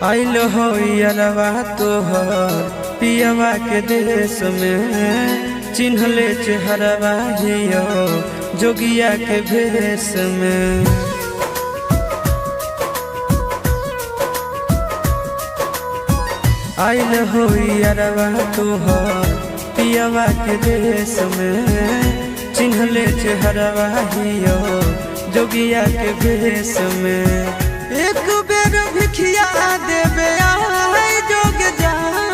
आइल हो यारवा तोहर पियवा के देश में, चिन्हले चेहरवा हियो जोगिया के भेष में। आइल हो यारवा तोहर पियवा के देश में, चिन्हले चेहरवा हियो जोगिया के भेष में। एक बेर भिखिया देवे आई जोग जान,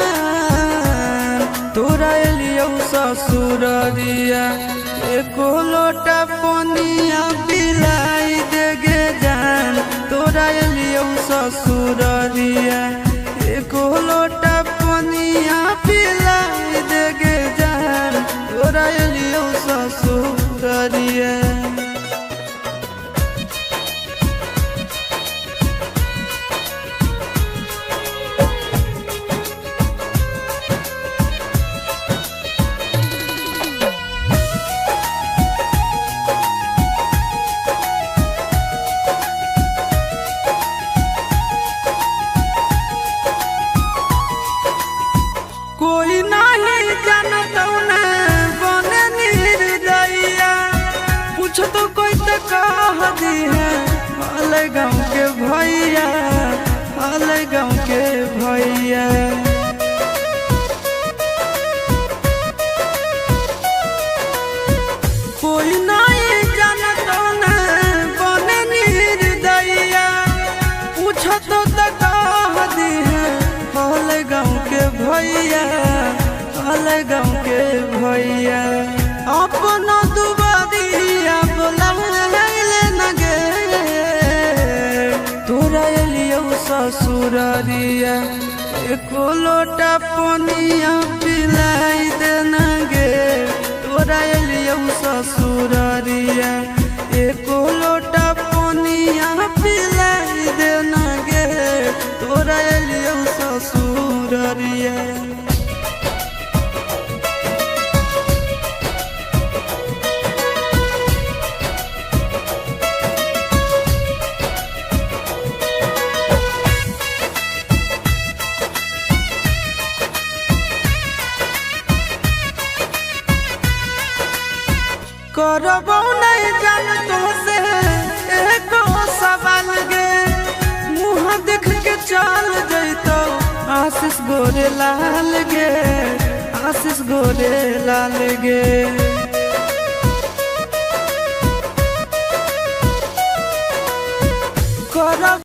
तोरा एलियो ससुररिया एको लोटा पनिया पिलाई देगे जान। तोरा एलियो ससुररिया एको लोटा पनिया पिलाई देगे जान। तोरा एलियो ससुररिया कोई नहीं जानता बने निर्दयिया, पूछ तो कोई तो कह दी है हाल गाँव के भैया, हाल गाँव के भैया। कोई नहीं जानता बने निर्दयिया, पूछ तो कह दी है हाल गाँव के भैया, हाल गाँव के भैया। अपना दुबारिया बोलाइले न गे, तोरा एलियो ससुररिया एको लोटा पनिया पिलाई दे न गे। तोरा एलियो ससुररिया एको लोटा पनिया पिलाई दे न गे। तोरा एलियो ससुररिया करबो नहीं जान तो से एको सवाल गे, मुँह देख के चल जैतो आशीष गोरे लाल गे, आशीष गोरे लाल गे।